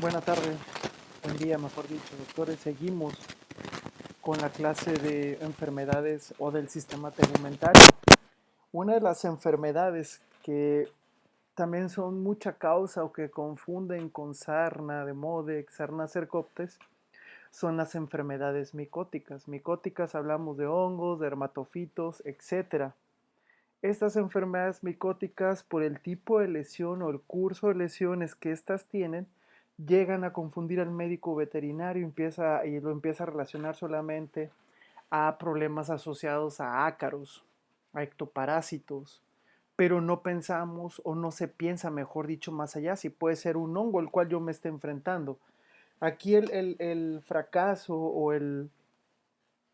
Buena tarde, buen día, mejor dicho, doctores. Seguimos con la clase de enfermedades o del sistema tegumental. Una de las enfermedades que también son mucha causa o que confunden con sarna de Modex, sarna cercoptes, son las enfermedades micóticas. Micóticas hablamos de hongos, dermatofitos, etcétera. Estas enfermedades micóticas, por el tipo de lesión o el curso de lesiones que éstas tienen, llegan a confundir al médico veterinario y lo empieza a relacionar solamente a problemas asociados a ácaros, a ectoparásitos, pero no pensamos o no se piensa, mejor dicho, más allá, si puede ser un hongo al cual yo me esté enfrentando. Aquí el fracaso o el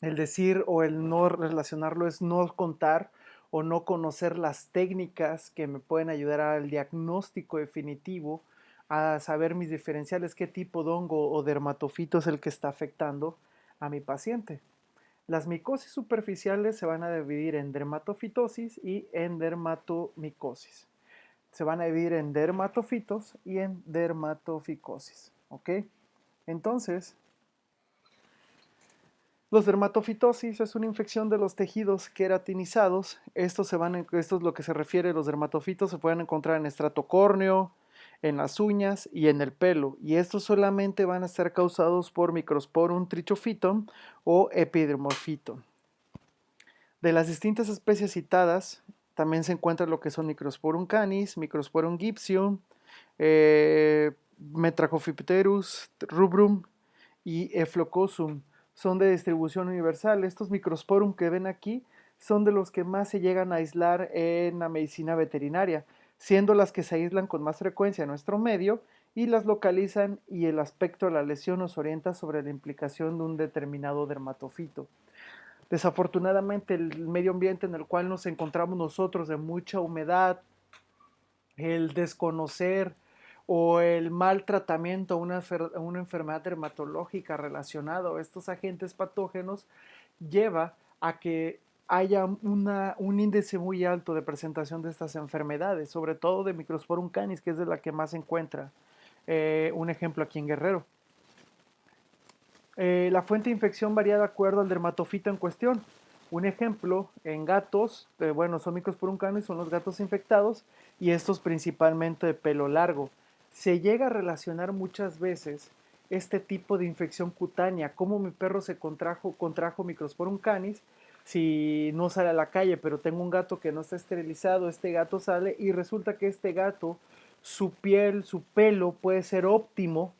decir o el no relacionarlo es no contar o no conocer las técnicas que me pueden ayudar al diagnóstico definitivo, a saber mis diferenciales, qué tipo de hongo o dermatofito es el que está afectando a mi paciente. Las micosis superficiales se van a dividir en dermatofitosis y en dermatomicosis. Se van a dividir en dermatofitos y en dermatoficosis. ¿Ok? Entonces, los dermatofitosis es una infección de los tejidos queratinizados. Esto es lo que se refiere, los dermatofitos se pueden encontrar en estrato córneo, en las uñas y en el pelo. Y estos solamente van a ser causados por Microsporum trichophyton o Epidermophyton. De las distintas especies citadas, también se encuentra lo que son Microsporum canis, Microsporum gipsium, Metracophypterus rubrum y Eflocosum. Son de distribución universal. Estos microsporum que ven aquí son de los que más se llegan a aislar en la medicina veterinaria, siendo las que se aíslan con más frecuencia en nuestro medio y las localizan y el aspecto de la lesión nos orienta sobre la implicación de un determinado dermatofito. Desafortunadamente, el medio ambiente en el cual nos encontramos nosotros de mucha humedad, el desconocer o el mal tratamiento a una enfermedad dermatológica relacionada a estos agentes patógenos lleva a que haya un índice muy alto de presentación de estas enfermedades, sobre todo de Microsporum canis, que es de la que más se encuentra. Un ejemplo aquí en Guerrero. La fuente de infección varía de acuerdo al dermatofito en cuestión. Un ejemplo, en gatos, bueno, son Microsporum canis, son los gatos infectados y estos principalmente de pelo largo. Se llega a relacionar muchas veces este tipo de infección cutánea, cómo mi perro contrajo Microsporum canis, si no sale a la calle, pero tengo un gato que no está esterilizado, este gato sale y resulta que este gato, su piel, su pelo puede ser óptimo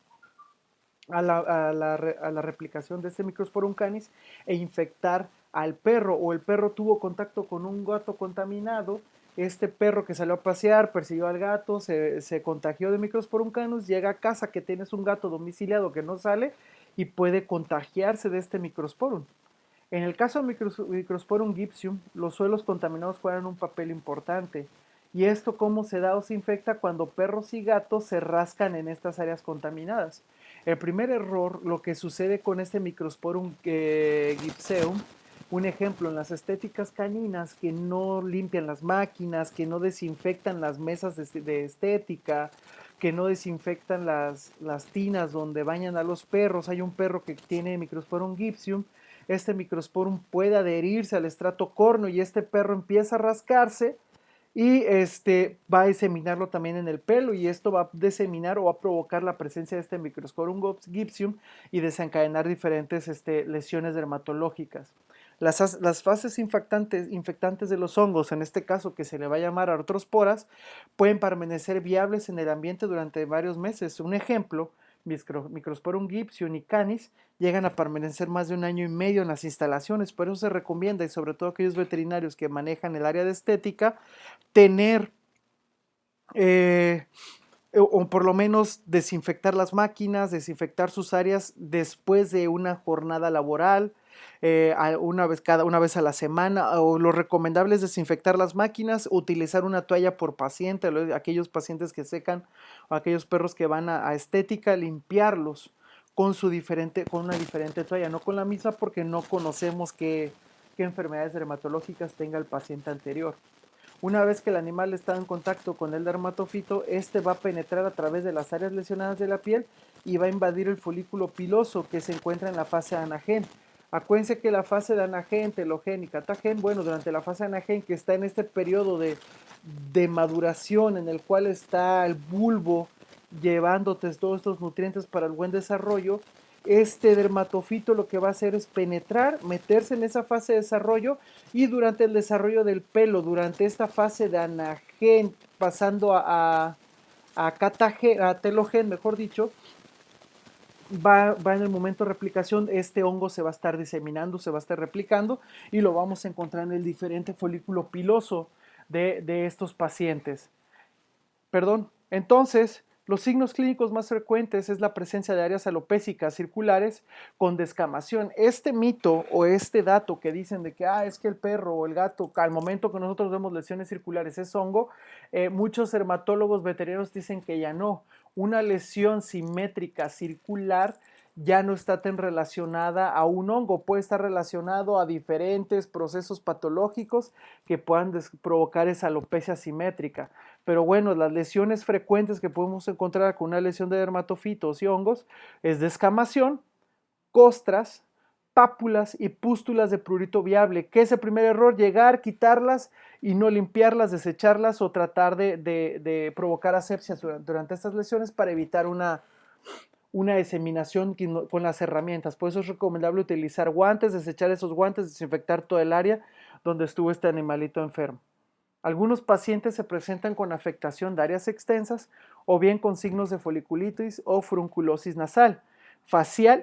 a la replicación de este Microsporum canis e infectar al perro, o el perro tuvo contacto con un gato contaminado, este perro que salió a pasear persiguió al gato, se contagió de Microsporum canis, llega a casa que tienes un gato domiciliado que no sale y puede contagiarse de este Microsporum. En el caso de Microsporum gipsium, los suelos contaminados juegan un papel importante. ¿Y esto cómo se da o se infecta? Cuando perros y gatos se rascan en estas áreas contaminadas. El primer error, lo que sucede con este Microsporum gipseum, un ejemplo, en las estéticas caninas que no limpian las máquinas, que no desinfectan las mesas de estética, que no desinfectan las tinas donde bañan a los perros. Hay un perro que tiene Microsporum gipsium, este microsporum puede adherirse al estrato córneo y este perro empieza a rascarse y va a diseminarlo también en el pelo y esto va a diseminar o va a provocar la presencia de este Microsporum gipsium y desencadenar diferentes lesiones dermatológicas. Las fases infectantes de los hongos, en este caso que se le va a llamar artrosporas, pueden permanecer viables en el ambiente durante varios meses. Un ejemplo, Microsporum gipsium y canis llegan a permanecer más de un año y medio en las instalaciones. Por eso se recomienda, y sobre todo aquellos veterinarios que manejan el área de estética, tener eh, o por lo menos desinfectar las máquinas, desinfectar sus áreas después de una jornada laboral, una vez a la semana, o lo recomendable es desinfectar las máquinas, utilizar una toalla por paciente, aquellos pacientes que secan o aquellos perros que van a estética, limpiarlos con una diferente toalla, no con la misma porque no conocemos qué enfermedades dermatológicas tenga el paciente anterior. Una vez que el animal está en contacto con el dermatofito, este va a penetrar a través de las áreas lesionadas de la piel y va a invadir el folículo piloso que se encuentra en la fase anagen. Acuérdense que la fase de anagen, telogen y catagen, bueno, durante la fase anagen, que está en este periodo de maduración en el cual está el bulbo llevándote todos estos nutrientes para el buen desarrollo, este dermatofito lo que va a hacer es penetrar, meterse en esa fase de desarrollo y durante el desarrollo del pelo, durante esta fase de anagen, pasando a telogen, mejor dicho, va en el momento de replicación, este hongo se va a estar diseminando, se va a estar replicando y lo vamos a encontrar en el diferente folículo piloso de estos pacientes. Perdón. Entonces, los signos clínicos más frecuentes es la presencia de áreas alopécicas circulares con descamación. Este mito o este dato que dicen de que es que el perro o el gato, al momento que nosotros vemos lesiones circulares es hongo, muchos dermatólogos veterinarios dicen que ya no. Una lesión simétrica circular ya no está tan relacionada a un hongo, puede estar relacionado a diferentes procesos patológicos que puedan provocar esa alopecia simétrica. Pero bueno, las lesiones frecuentes que podemos encontrar con una lesión de dermatofitos y hongos es descamación, costras, pápulas y pústulas de prurito viable. ¿Qué es el primer error? Llegar, quitarlas y no limpiarlas, desecharlas o tratar de provocar asepsias durante estas lesiones para evitar una diseminación con las herramientas. Por eso es recomendable utilizar guantes, desechar esos guantes, desinfectar todo el área donde estuvo este animalito enfermo. Algunos pacientes se presentan con afectación de áreas extensas o bien con signos de foliculitis o furunculosis nasal,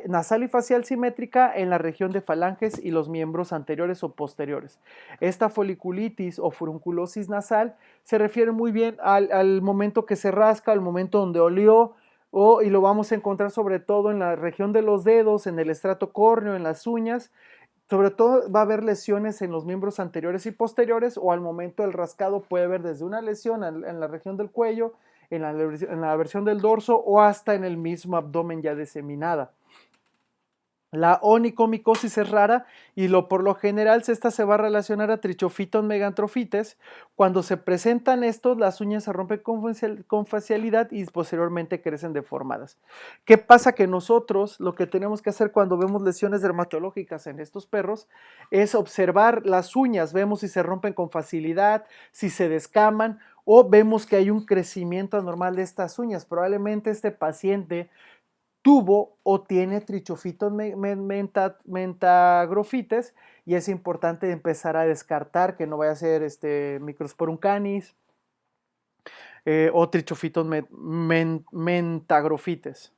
nasal y facial simétrica en la región de falanges y los miembros anteriores o posteriores. Esta foliculitis o furunculosis nasal se refiere muy bien al momento que se rasca, al momento donde olió, y lo vamos a encontrar sobre todo en la región de los dedos, en el estrato córneo, en las uñas. Sobre todo va a haber lesiones en los miembros anteriores y posteriores o al momento del rascado puede haber desde una lesión en la región del cuello, en la versión del dorso o hasta en el mismo abdomen ya diseminada. La onicomicosis es rara y por lo general esta se va a relacionar a Trichophyton megantrofites. Cuando se presentan estos, las uñas se rompen con facilidad y posteriormente crecen deformadas. ¿Qué pasa? Que nosotros lo que tenemos que hacer cuando vemos lesiones dermatológicas en estos perros es observar las uñas, vemos si se rompen con facilidad, si se descaman o vemos que hay un crecimiento anormal de estas uñas. Probablemente este paciente tuvo o tiene Trichophyton mentagrofites y es importante empezar a descartar que no vaya a ser Microsporum canis o Trichophyton mentagrofites.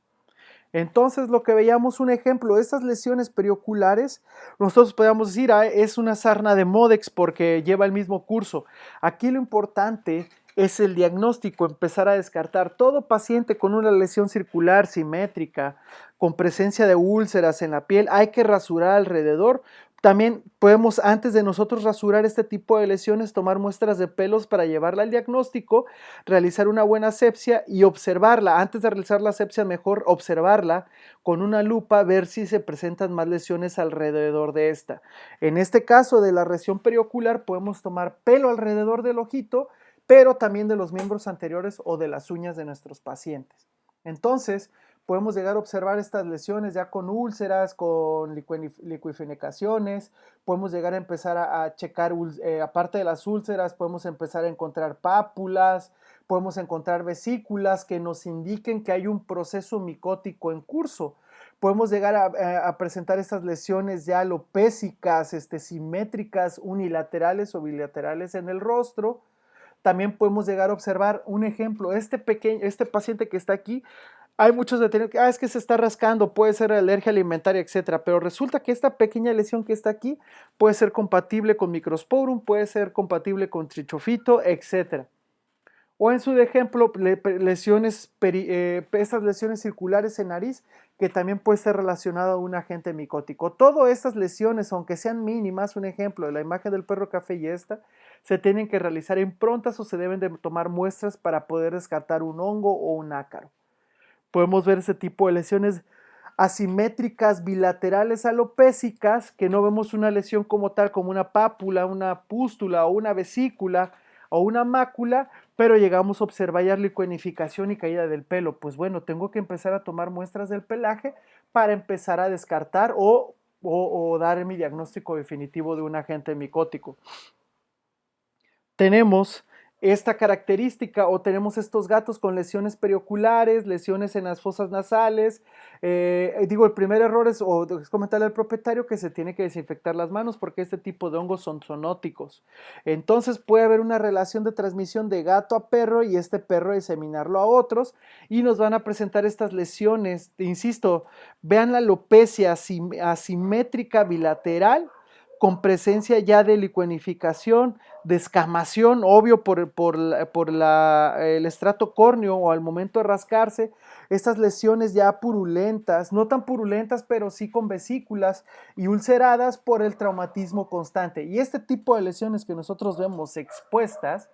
Entonces, lo que veíamos un ejemplo, estas lesiones perioculares, nosotros podríamos decir, es una sarna de Modex porque lleva el mismo curso. Aquí lo importante es el diagnóstico, empezar a descartar. Todo paciente con una lesión circular simétrica, con presencia de úlceras en la piel, hay que rasurar alrededor. También podemos, antes de nosotros rasurar este tipo de lesiones, tomar muestras de pelos para llevarla al diagnóstico, realizar una buena asepsia y observarla. Antes de realizar la asepsia, mejor observarla con una lupa, ver si se presentan más lesiones alrededor de esta. En este caso de la lesión periocular, podemos tomar pelo alrededor del ojito, pero también de los miembros anteriores o de las uñas de nuestros pacientes. Entonces, podemos llegar a observar estas lesiones ya con úlceras, con liquefenecaciones, podemos llegar a empezar a checar, aparte de las úlceras, podemos empezar a encontrar pápulas, podemos encontrar vesículas que nos indiquen que hay un proceso micótico en curso. Podemos llegar a presentar estas lesiones ya alopécicas, simétricas, unilaterales o bilaterales en el rostro. También podemos llegar a observar un ejemplo, este paciente que está aquí, hay muchos veterinarios que, es que se está rascando, puede ser alergia alimentaria, etcétera, pero resulta que esta pequeña lesión que está aquí puede ser compatible con Microsporum, puede ser compatible con Trichophyto, etcétera. O en su ejemplo, estas lesiones circulares en nariz, que también puede ser relacionado a un agente micótico. Todas estas lesiones, aunque sean mínimas, un ejemplo de la imagen del perro café y esta, se tienen que realizar improntas o se deben de tomar muestras para poder descartar un hongo o un ácaro. Podemos ver ese tipo de lesiones asimétricas bilaterales alopécicas, que no vemos una lesión como tal, como una pápula, una pústula o una vesícula o una mácula, pero llegamos a observar ya licuenificación y caída del pelo. Pues bueno, tengo que empezar a tomar muestras del pelaje para empezar a descartar o dar mi diagnóstico definitivo de un agente micótico. Tenemos esta característica o tenemos estos gatos con lesiones perioculares, lesiones en las fosas nasales. El primer error es comentarle al propietario que se tiene que desinfectar las manos porque este tipo de hongos son zoonóticos. Entonces puede haber una relación de transmisión de gato a perro y este perro diseminarlo a otros y nos van a presentar estas lesiones. Insisto, vean la alopecia asimétrica bilateral con presencia ya de licuenificación, descamación, obvio por el estrato córneo o al momento de rascarse, estas lesiones ya purulentas, no tan purulentas, pero sí con vesículas y ulceradas por el traumatismo constante. Y este tipo de lesiones que nosotros vemos expuestas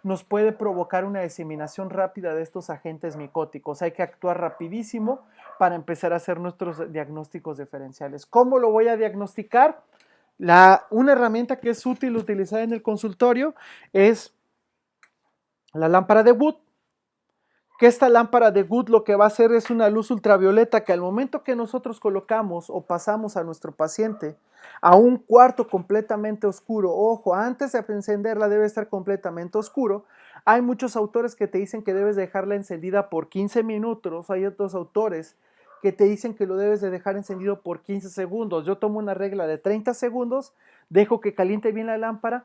nos puede provocar una diseminación rápida de estos agentes micóticos. Hay que actuar rapidísimo para empezar a hacer nuestros diagnósticos diferenciales. ¿Cómo lo voy a diagnosticar? Una herramienta que es útil utilizar en el consultorio es la lámpara de Wood, que esta lámpara de Wood lo que va a hacer es una luz ultravioleta que al momento que nosotros colocamos o pasamos a nuestro paciente a un cuarto completamente oscuro, ojo, antes de encenderla debe estar completamente oscuro. Hay muchos autores que te dicen que debes dejarla encendida por 15 minutos, hay otros autores que te dicen que lo debes de dejar encendido por 15 segundos. Yo tomo una regla de 30 segundos, dejo que caliente bien la lámpara,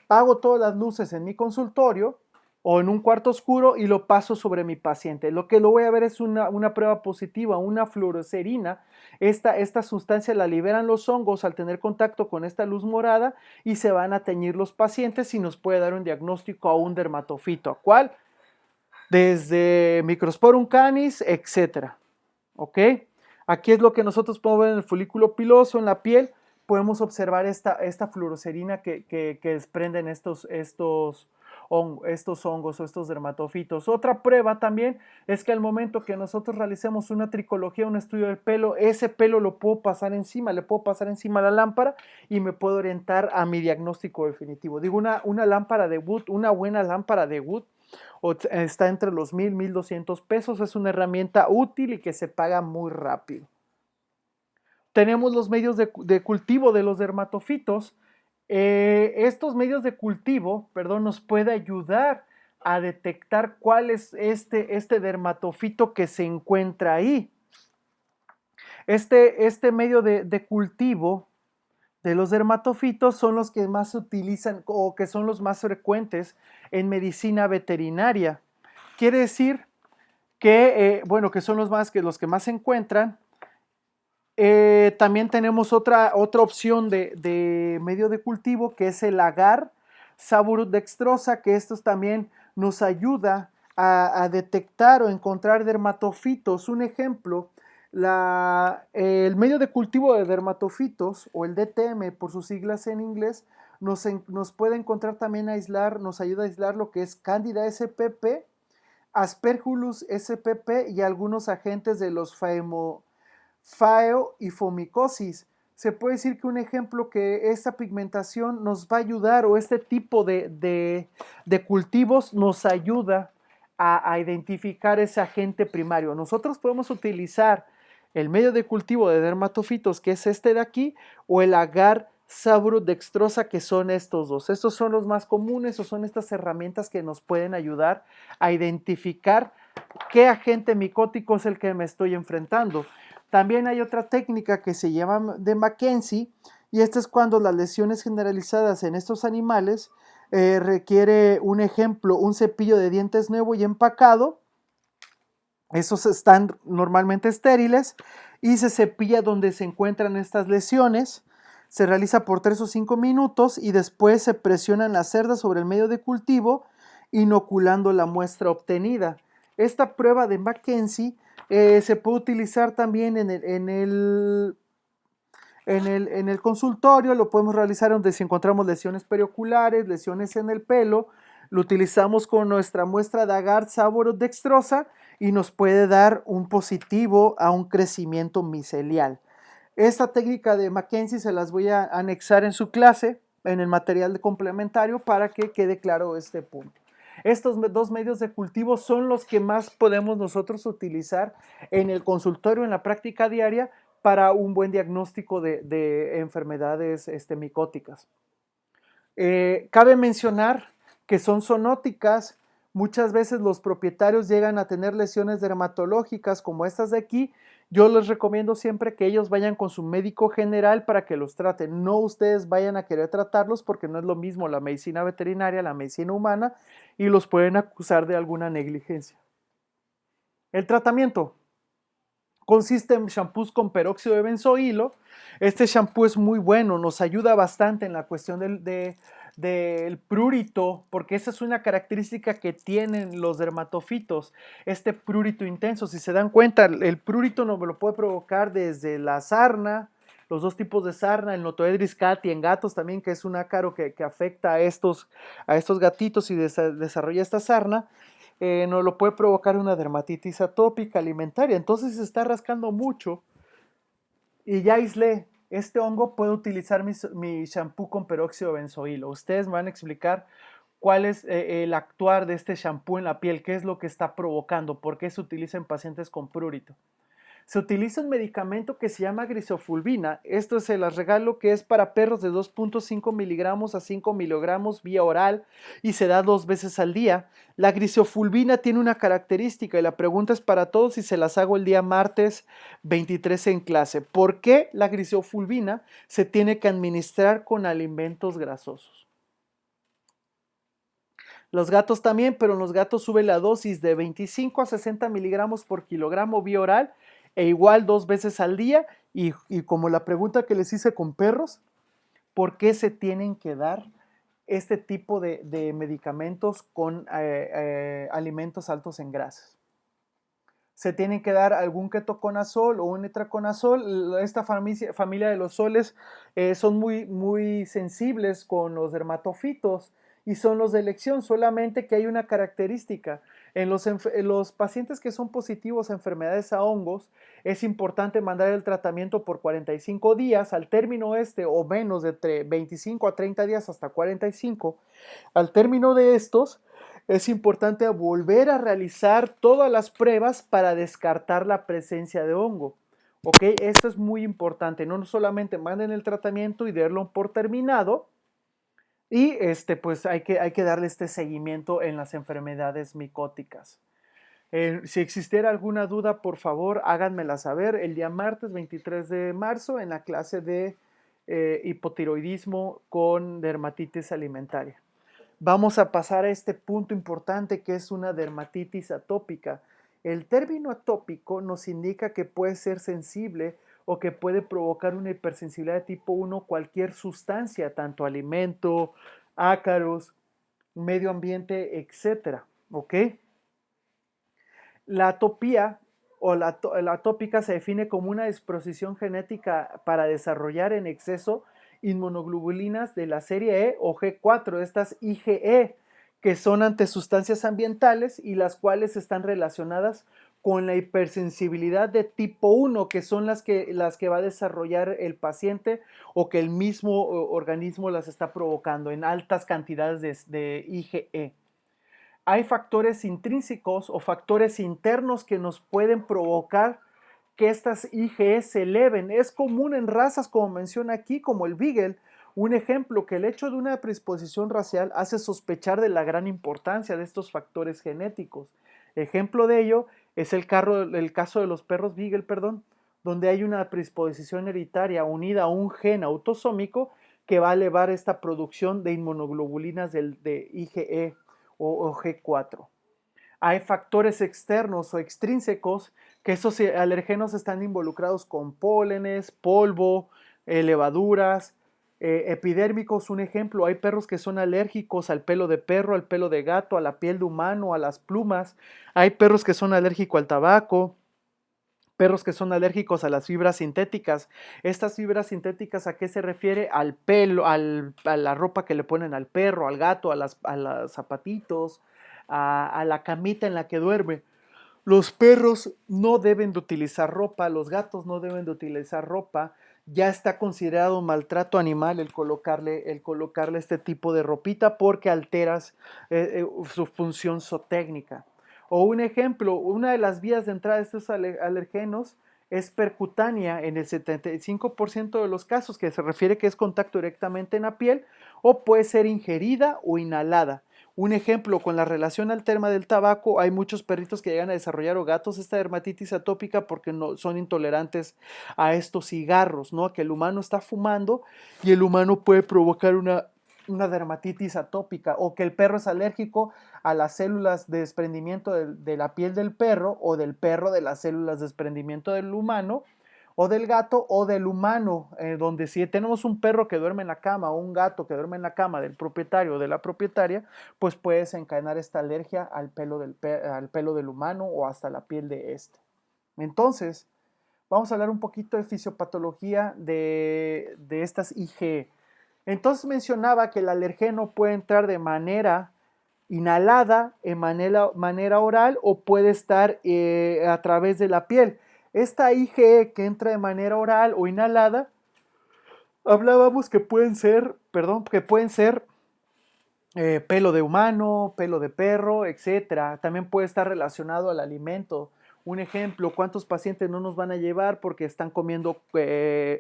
apago todas las luces en mi consultorio o en un cuarto oscuro y lo paso sobre mi paciente. Lo que lo voy a ver es una prueba positiva, una fluorescerina. Esta sustancia la liberan los hongos al tener contacto con esta luz morada y se van a teñir los pacientes y nos puede dar un diagnóstico a un dermatofito. ¿A cuál? Desde Microsporum canis, etcétera. ¿Ok? Aquí es lo que nosotros podemos ver en el folículo piloso, en la piel. Podemos observar esta fluorescerina que desprenden estos hongos o estos dermatofitos. Otra prueba también es que al momento que nosotros realicemos una tricología, un estudio del pelo, ese pelo lo puedo pasar encima, le puedo pasar encima a la lámpara y me puedo orientar a mi diagnóstico definitivo. Digo, una lámpara de Wood, una buena lámpara de Wood, está entre los 1,000 y 1,200 pesos. Es una herramienta útil y que se paga muy rápido. Tenemos los medios de cultivo de los dermatofitos. Estos medios de cultivo, nos puede ayudar a detectar cuál es este dermatofito que se encuentra ahí. Este medio de cultivo de los dermatofitos son los que más se utilizan o que son los más frecuentes en medicina veterinaria. Quiere decir que, que son los que más se encuentran. También tenemos otra opción de medio de cultivo que es el agar saburudextrosa, que estos también nos ayuda a detectar o encontrar dermatofitos. Un ejemplo, el medio de cultivo de dermatofitos o el DTM por sus siglas en inglés nos puede encontrar también nos ayuda a aislar lo que es Candida spp, Aspergillus spp y algunos agentes de los Phao y Fomicosis. Se puede decir que un ejemplo que esta pigmentación nos va a ayudar o este tipo de cultivos nos ayuda a identificar ese agente primario. Nosotros podemos utilizar el medio de cultivo de dermatofitos, que es este de aquí, o el agar saburudextrosa, que son estos dos. Estos son los más comunes o son estas herramientas que nos pueden ayudar a identificar qué agente micótico es el que me estoy enfrentando. También hay otra técnica que se llama de Mackenzie, y esta es cuando las lesiones generalizadas en estos animales requiere un ejemplo, un cepillo de dientes nuevo y empacado. Esos están normalmente estériles y se cepilla donde se encuentran estas lesiones. Se realiza por 3 o 5 minutos y después se presionan las cerdas sobre el medio de cultivo, inoculando la muestra obtenida. Esta prueba de Mackenzie se puede utilizar también en el consultorio. Lo podemos realizar donde si encontramos lesiones perioculares, lesiones en el pelo. Lo utilizamos con nuestra muestra de agar saburudextrosa y nos puede dar un positivo a un crecimiento micelial. Esta técnica de Mackenzie se las voy a anexar en su clase en el material complementario para que quede claro este punto. Estos dos medios de cultivo son los que más podemos nosotros utilizar en el consultorio, en la práctica diaria, para un buen diagnóstico de enfermedades micóticas. Cabe mencionar que son zoonóticas. Muchas veces los propietarios llegan a tener lesiones dermatológicas como estas de aquí. Yo les recomiendo siempre que ellos vayan con su médico general para que los traten. No ustedes vayan a querer tratarlos porque no es lo mismo la medicina veterinaria, la medicina humana, y los pueden acusar de alguna negligencia. El tratamiento consiste en shampoos con peróxido de benzoilo. Este shampoo es muy bueno, nos ayuda bastante en la cuestión del prurito, porque esa es una característica que tienen los dermatofitos, este prurito intenso. Si se dan cuenta, el prurito nos lo puede provocar desde la sarna, los dos tipos de sarna, el Notoedris cati en gatos también, que es un ácaro que afecta a estos gatitos y desarrolla esta sarna. Nos lo puede provocar una dermatitis atópica alimentaria. Entonces se está rascando mucho y ya aislé. Este hongo puede utilizar mi shampoo con peróxido de benzoilo. Ustedes me van a explicar cuál es el actuar de este shampoo en la piel, qué es lo que está provocando, por qué se utiliza en pacientes con prurito. Se utiliza un medicamento que se llama grisofulvina. Esto se las regalo, que es para perros de 2.5 miligramos a 5 miligramos vía oral y se da 2 veces al día. La grisofulvina tiene una característica y la pregunta es para todos y se las hago el día martes 23 en clase. ¿Por qué la grisofulvina se tiene que administrar con alimentos grasosos? Los gatos también, pero en los gatos sube la dosis de 25 a 60 miligramos por kilogramo vía oral e igual 2 veces al día. Y como la pregunta que les hice con perros, ¿por qué se tienen que dar este tipo de medicamentos con alimentos altos en grasas? Se tienen que dar algún ketoconazol o un etraconazol. Esta familia de los soles son muy sensibles con los dermatofitos y son los de elección, solamente que hay una característica. En los pacientes que son positivos a enfermedades a hongos, es importante mandar el tratamiento por 45 días, al término o menos de entre 25 a 30 días hasta 45. Al término de estos, es importante volver a realizar todas las pruebas para descartar la presencia de hongo. ¿Ok? Esto es muy importante. No solamente manden el tratamiento y darlo por terminado. Y pues hay que darle este seguimiento en las enfermedades micóticas. Si existiera alguna duda, por favor, háganmela saber el día martes 23 de marzo en la clase de hipotiroidismo con dermatitis alimentaria. Vamos a pasar a este punto importante que es una dermatitis atópica. El término atópico nos indica que puede ser sensible o que puede provocar una hipersensibilidad de tipo 1 cualquier sustancia, tanto alimento, ácaros, medio ambiente, etcétera. ¿Ok? La atopía o la atópica se define como una disposición genética para desarrollar en exceso inmunoglobulinas de la serie E o G4, estas IgE, que son ante sustancias ambientales y las cuales están relacionadas con la hipersensibilidad de tipo 1, que son las que va a desarrollar el paciente o que el mismo organismo las está provocando en altas cantidades de IgE. Hay factores intrínsecos o factores internos que nos pueden provocar que estas IgE se eleven. Es común en razas, como menciona aquí, como el Beagle. Un ejemplo, que el hecho de una predisposición racial hace sospechar de la gran importancia de estos factores genéticos. Ejemplo de ello es el caso de los perros Beagle, donde hay una predisposición hereditaria unida a un gen autosómico que va a elevar esta producción de inmunoglobulinas de IgE o G4. Hay factores externos o extrínsecos que esos alergenos están involucrados con pólenes, polvo, levaduras, epidérmicos. Un ejemplo, hay perros que son alérgicos al pelo de perro, al pelo de gato, a la piel de humano, a las plumas. Hay perros que son alérgicos al tabaco, perros que son alérgicos a las fibras sintéticas. Estas fibras sintéticas, ¿a qué se refiere? Al pelo, a la ropa que le ponen al perro, al gato, a los zapatitos, a la camita en la que duerme. Los perros no deben de utilizar ropa, los gatos no deben de utilizar ropa ya está considerado maltrato animal el colocarle este tipo de ropita porque alteras su función zootécnica. O un ejemplo, una de las vías de entrada de estos alergenos es percutánea en el 75% de los casos, que se refiere que es contacto directamente en la piel, o puede ser ingerida o inhalada. Un ejemplo, con la relación al tema del tabaco, hay muchos perritos que llegan a desarrollar o gatos esta dermatitis atópica porque no, son intolerantes a estos cigarros, ¿no? Que el humano está fumando y el humano puede provocar una dermatitis atópica, o que el perro es alérgico a las células de desprendimiento de la piel del perro, o del perro de las células de desprendimiento del humano, o del gato o del humano, donde si tenemos un perro que duerme en la cama o un gato que duerme en la cama del propietario o de la propietaria, pues puede desencadenar esta alergia al pelo del humano o hasta la piel de este. Entonces, vamos a hablar un poquito de fisiopatología de estas IgE. Entonces mencionaba que el alergeno puede entrar de manera inhalada, en manera oral, o puede estar a través de la piel. Esta IgE que entra de manera oral o inhalada, hablábamos que pueden ser, pelo de humano, pelo de perro, etcétera. También puede estar relacionado al alimento. Un ejemplo, ¿cuántos pacientes no nos van a llevar porque están comiendo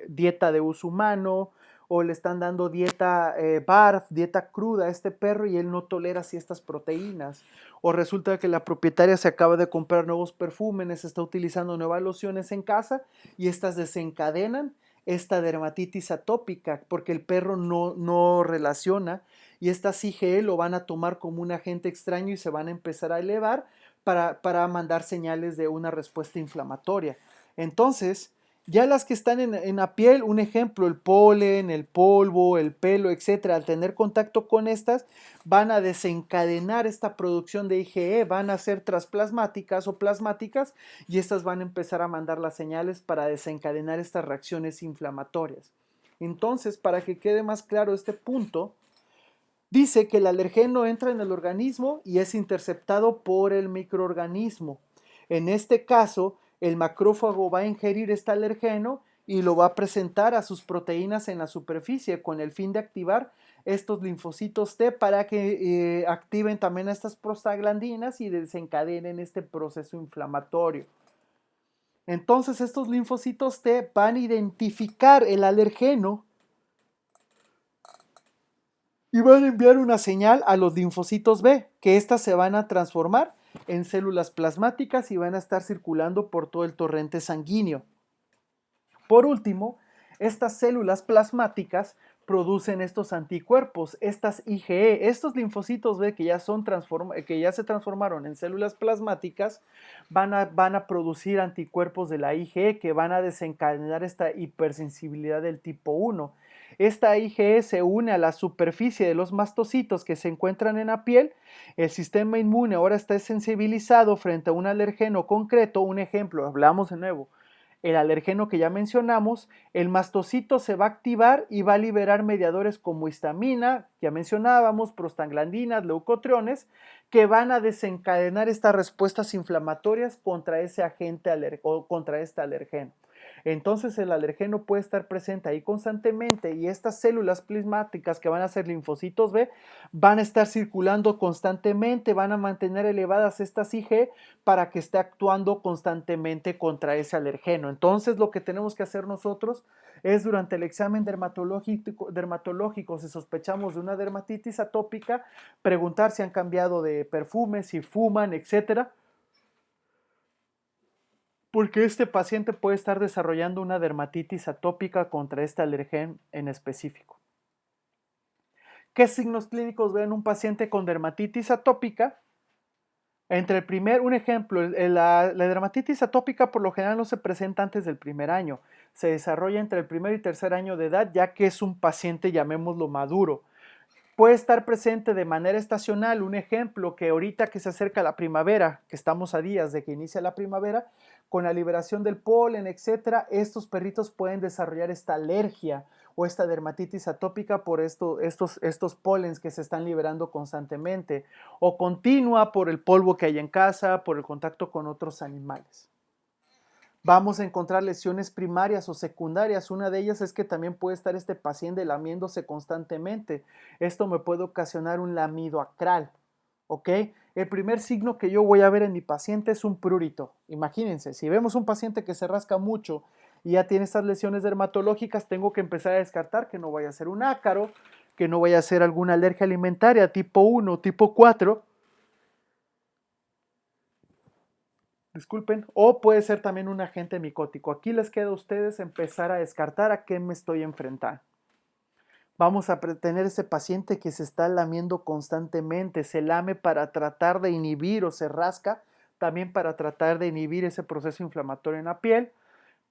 dieta de uso humano o le están dando dieta BARF, dieta cruda a este perro y él no tolera ciertas proteínas? O resulta que la propietaria se acaba de comprar nuevos perfumes, está utilizando nuevas lociones en casa y estas desencadenan esta dermatitis atópica porque el perro no relaciona y estas IgE lo van a tomar como un agente extraño y se van a empezar a elevar para mandar señales de una respuesta inflamatoria. Entonces, ya las que están en la piel, un ejemplo, el polen, el polvo, el pelo, etcétera, al tener contacto con estas, van a desencadenar esta producción de IgE, van a ser trasplasmáticas o plasmáticas y estas van a empezar a mandar las señales para desencadenar estas reacciones inflamatorias. Entonces, para que quede más claro este punto, dice que el alergeno entra en el organismo y es interceptado por el microorganismo. En este caso, el macrófago va a ingerir este alergeno y lo va a presentar a sus proteínas en la superficie con el fin de activar estos linfocitos T para que activen también estas prostaglandinas y desencadenen este proceso inflamatorio. Entonces estos linfocitos T van a identificar el alergeno y van a enviar una señal a los linfocitos B, que éstas se van a transformar en células plasmáticas y van a estar circulando por todo el torrente sanguíneo. Por último, estas células plasmáticas producen estos anticuerpos, estas IgE, estos linfocitos B que ya se transformaron en células plasmáticas, van a producir anticuerpos de la IgE que van a desencadenar esta hipersensibilidad del tipo 1. Esta IgE se une a la superficie de los mastocitos que se encuentran en la piel. El sistema inmune ahora está sensibilizado frente a un alergeno concreto. Un ejemplo, hablamos de nuevo, el alergeno que ya mencionamos, el mastocito se va a activar y va a liberar mediadores como histamina, ya mencionábamos, prostaglandinas, leucotriones, que van a desencadenar estas respuestas inflamatorias contra ese agente o contra este alergeno. Entonces el alergeno puede estar presente ahí constantemente y estas células plasmáticas que van a ser linfocitos B van a estar circulando constantemente, van a mantener elevadas estas IgE para que esté actuando constantemente contra ese alergeno. Entonces lo que tenemos que hacer nosotros es durante el examen dermatológico, si sospechamos de una dermatitis atópica, preguntar si han cambiado de perfume, si fuman, etcétera, porque este paciente puede estar desarrollando una dermatitis atópica contra este alergén en específico. ¿Qué signos clínicos ven un paciente con dermatitis atópica? Un ejemplo, la dermatitis atópica por lo general no se presenta antes del primer año, se desarrolla entre el primer y tercer año de edad, ya que es un paciente, llamémoslo maduro. Puede estar presente de manera estacional, un ejemplo que ahorita que se acerca la primavera, que estamos a días de que inicia la primavera, con la liberación del polen, etcétera, estos perritos pueden desarrollar esta alergia o esta dermatitis atópica por estos polens que se están liberando constantemente o continua por el polvo que hay en casa, por el contacto con otros animales. Vamos a encontrar lesiones primarias o secundarias. Una de ellas es que también puede estar este paciente lamiéndose constantemente. Esto me puede ocasionar un lamido acral. ¿Ok? El primer signo que yo voy a ver en mi paciente es un prurito. Imagínense, si vemos un paciente que se rasca mucho y ya tiene estas lesiones dermatológicas, tengo que empezar a descartar que no vaya a ser un ácaro, que no vaya a ser alguna alergia alimentaria tipo 1, tipo 4. Disculpen, o puede ser también un agente micótico. Aquí les queda a ustedes empezar a descartar a qué me estoy enfrentando. Vamos a tener ese paciente que se está lamiendo constantemente, se lame para tratar de inhibir o se rasca también para tratar de inhibir ese proceso inflamatorio en la piel.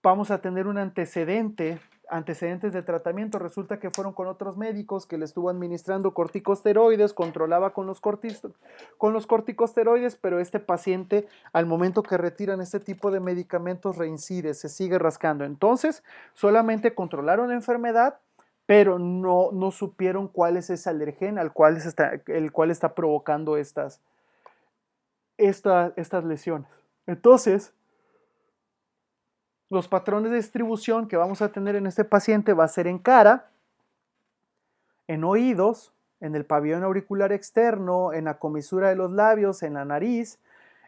Vamos a tener un antecedentes de tratamiento. Resulta que fueron con otros médicos que le estuvo administrando corticosteroides, controlaba con los corticosteroides, pero este paciente al momento que retiran este tipo de medicamentos reincide, se sigue rascando. Entonces, solamente controlaron la enfermedad, pero no supieron cuál es ese alergen el cual está provocando estas lesiones. Entonces, los patrones de distribución que vamos a tener en este paciente va a ser en cara, en oídos, en el pabellón auricular externo, en la comisura de los labios, en la nariz,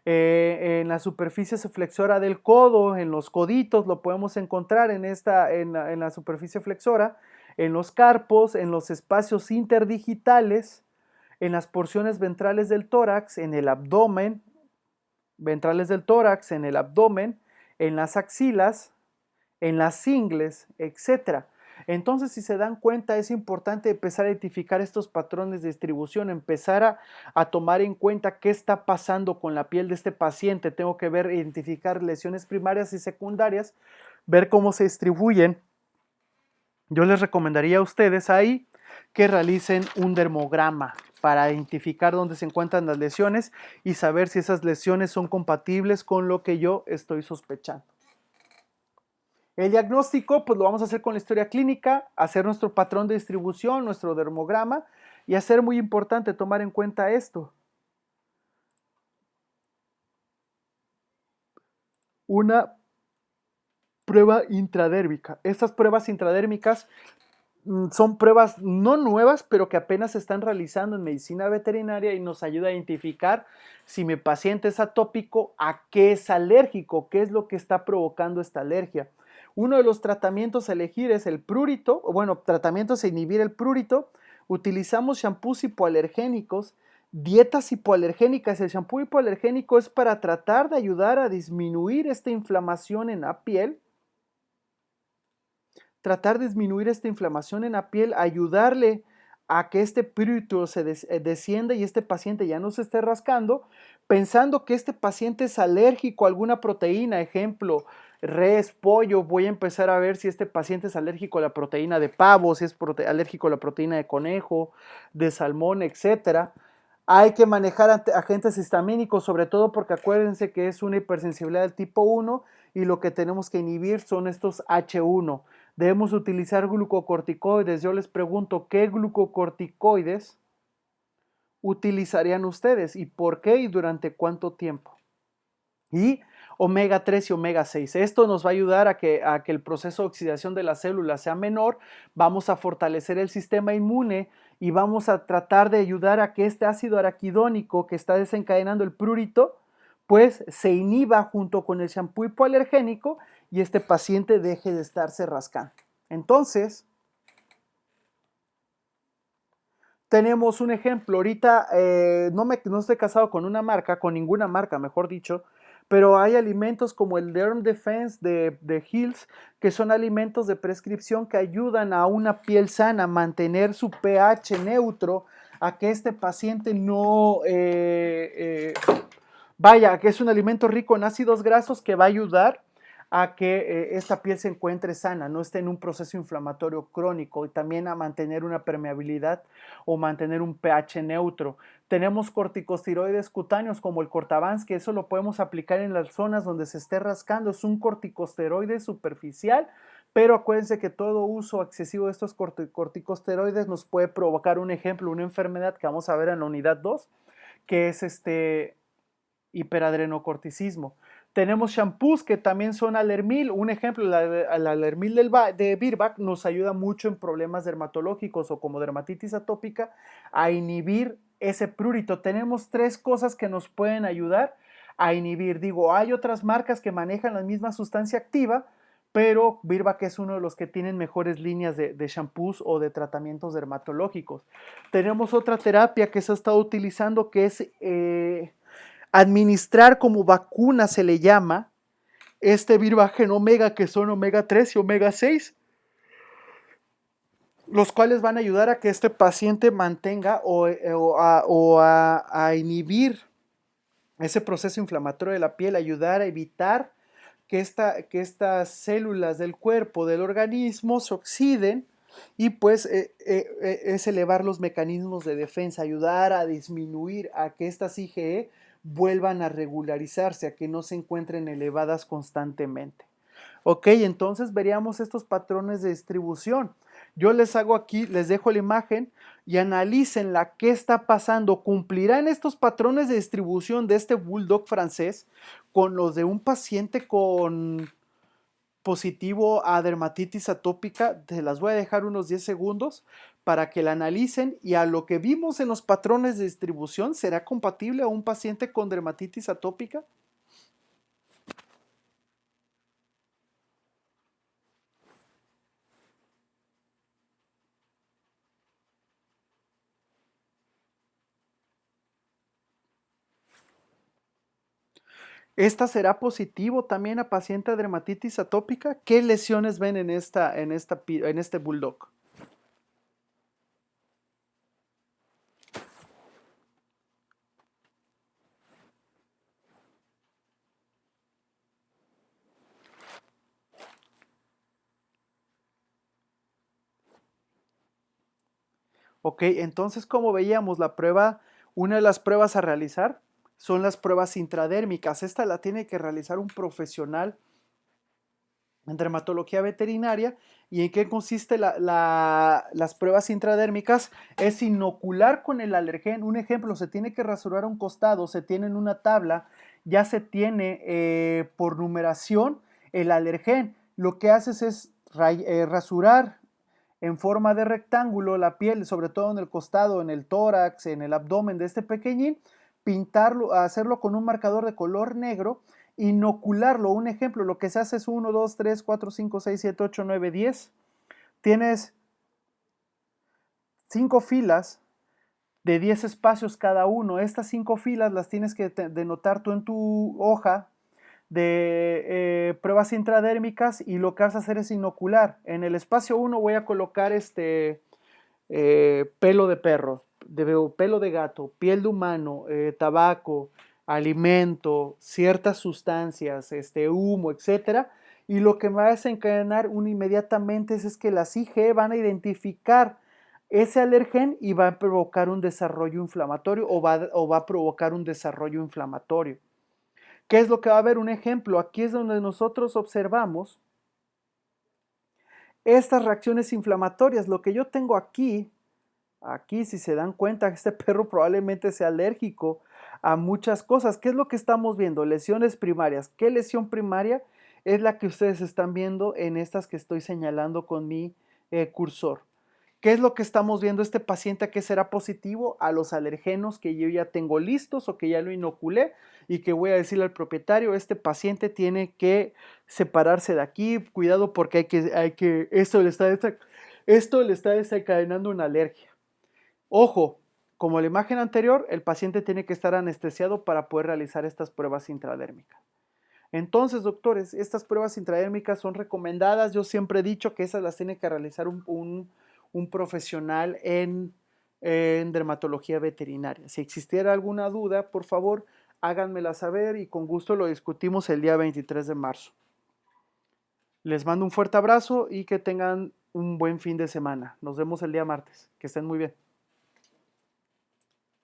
en la superficie flexora del codo, en los coditos, lo podemos encontrar en la superficie flexora, en los carpos, en los espacios interdigitales, en las porciones ventrales del tórax, en el abdomen, ventrales del tórax, en el abdomen, en las axilas, en las ingles, etc. Entonces, si se dan cuenta, es importante empezar a identificar estos patrones de distribución, empezar a tomar en cuenta qué está pasando con la piel de este paciente. Tengo que identificar lesiones primarias y secundarias, ver cómo se distribuyen. Yo les recomendaría a ustedes ahí que realicen un dermograma para identificar dónde se encuentran las lesiones y saber si esas lesiones son compatibles con lo que yo estoy sospechando. El diagnóstico, pues lo vamos a hacer con la historia clínica, hacer nuestro patrón de distribución, nuestro dermograma y hacer muy importante tomar en cuenta esto. Una prueba intradérmica. Estas pruebas intradérmicas son pruebas no nuevas, pero que apenas se están realizando en medicina veterinaria y nos ayuda a identificar si mi paciente es atópico, a qué es alérgico, qué es lo que está provocando esta alergia. Uno de los tratamientos a elegir es el prurito, bueno, tratamientos a inhibir el prurito. Utilizamos shampoos hipoalergénicos, dietas hipoalergénicas. El shampoo hipoalergénico es para tratar de ayudar a disminuir esta inflamación en la piel. Tratar de disminuir esta inflamación en la piel, ayudarle a que este prurito se descienda y este paciente ya no se esté rascando, pensando que este paciente es alérgico a alguna proteína, ejemplo, res, pollo. Voy a empezar a ver si este paciente es alérgico a la proteína de pavo, si es alérgico a la proteína de conejo, de salmón, etcétera. Hay que manejar agentes histamínicos, sobre todo porque acuérdense que es una hipersensibilidad del tipo 1 y lo que tenemos que inhibir son estos H1. Debemos utilizar glucocorticoides. Yo les pregunto, ¿qué glucocorticoides utilizarían ustedes y por qué y durante cuánto tiempo? Y omega 3 y omega 6. Esto nos va a ayudar a que el proceso de oxidación de las células sea menor. Vamos a fortalecer el sistema inmune y vamos a tratar de ayudar a que este ácido araquidónico que está desencadenando el prurito, pues se inhiba junto con el shampoo hipoalergénico y este paciente deje de estarse rascando. Entonces, tenemos un ejemplo. Ahorita no estoy casado con una marca, con ninguna marca, mejor dicho, pero hay alimentos como el Derm Defense de Hills, que son alimentos de prescripción que ayudan a una piel sana a mantener su pH neutro, a que este paciente no vaya, que es un alimento rico en ácidos grasos que va a ayudar a que esta piel se encuentre sana, no esté en un proceso inflamatorio crónico y también a mantener una permeabilidad o mantener un pH neutro. Tenemos corticosteroides cutáneos como el Cortavans, que eso lo podemos aplicar en las zonas donde se esté rascando. Es un corticosteroide superficial, pero acuérdense que todo uso excesivo de estos corticosteroides nos puede provocar un ejemplo, una enfermedad que vamos a ver en la unidad 2, que es hiperadrenocorticismo. Tenemos shampoos que también son alermil. Un ejemplo, la alermil de Virbac nos ayuda mucho en problemas dermatológicos o como dermatitis atópica a inhibir ese prurito. Tenemos tres cosas que nos pueden ayudar a inhibir. Digo, hay otras marcas que manejan la misma sustancia activa, pero Virbac es uno de los que tienen mejores líneas de shampoos o de tratamientos dermatológicos. Tenemos otra terapia que se ha estado utilizando que es administrar como vacuna, se le llama, este Virbagen Omega, que son omega 3 y omega 6, los cuales van a ayudar a que este paciente mantenga a inhibir ese proceso inflamatorio de la piel, ayudar a evitar que estas células del cuerpo, del organismo, se oxiden y pues es elevar los mecanismos de defensa, ayudar a disminuir a que estas IgE vuelvan a regularizarse, a que no se encuentren elevadas constantemente. Ok, entonces veríamos estos patrones de distribución. Yo les hago aquí, les dejo la imagen y analicen la qué está pasando. ¿Cumplirán estos patrones de distribución de este bulldog francés con los de un paciente con positivo a dermatitis atópica? Te las voy a dejar unos 10 segundos para que la analicen y a lo que vimos en los patrones de distribución, ¿será compatible a un paciente con dermatitis atópica? ¿Esta será positivo también a paciente de dermatitis atópica? ¿Qué lesiones ven en este bulldog? Ok, entonces como veíamos la prueba, una de las pruebas a realizar son las pruebas intradérmicas. Esta la tiene que realizar un profesional en dermatología veterinaria. ¿Y en qué consiste las pruebas intradérmicas? Es inocular con el alergén. Un ejemplo, se tiene que rasurar un costado, se tiene en una tabla, ya se tiene por numeración el alergén. Lo que haces es rasurar en forma de rectángulo la piel, sobre todo en el costado, en el tórax, en el abdomen de este pequeñín, pintarlo, hacerlo con un marcador de color negro, inocularlo. Un ejemplo, lo que se hace es 1, 2, 3, 4, 5, 6, 7, 8, 9, 10. Tienes 5 filas de 10 espacios cada uno. Estas 5 filas las tienes que denotar tú en tu hoja de pruebas intradérmicas y lo que vas a hacer es inocular. En el espacio 1 voy a colocar pelo de perro, pelo de gato, piel de humano, tabaco, alimento, ciertas sustancias, humo, etcétera. Y lo que me va a desencadenar inmediatamente es que las IgE van a identificar ese alergén y va a provocar un desarrollo inflamatorio o va a provocar un desarrollo inflamatorio. ¿Qué es lo que va a haber? Un ejemplo, aquí es donde nosotros observamos estas reacciones inflamatorias. Lo que yo tengo aquí si se dan cuenta, este perro probablemente sea alérgico a muchas cosas. ¿Qué es lo que estamos viendo? Lesiones primarias. ¿Qué lesión primaria es la que ustedes están viendo en estas que estoy señalando con mi cursor? ¿Qué es lo que estamos viendo este paciente que será positivo a los alergenos que yo ya tengo listos o que ya lo inoculé y que voy a decirle al propietario, este paciente tiene que separarse de aquí, cuidado porque esto le está desencadenando una alergia. Ojo, como la imagen anterior, el paciente tiene que estar anestesiado para poder realizar estas pruebas intradérmicas. Entonces, doctores, estas pruebas intradérmicas son recomendadas. Yo siempre he dicho que esas las tiene que realizar un profesional en dermatología veterinaria. Si existiera alguna duda, por favor, háganmela saber y con gusto lo discutimos el día 23 de marzo. Les mando un fuerte abrazo y que tengan un buen fin de semana. Nos vemos el día martes. Que estén muy bien.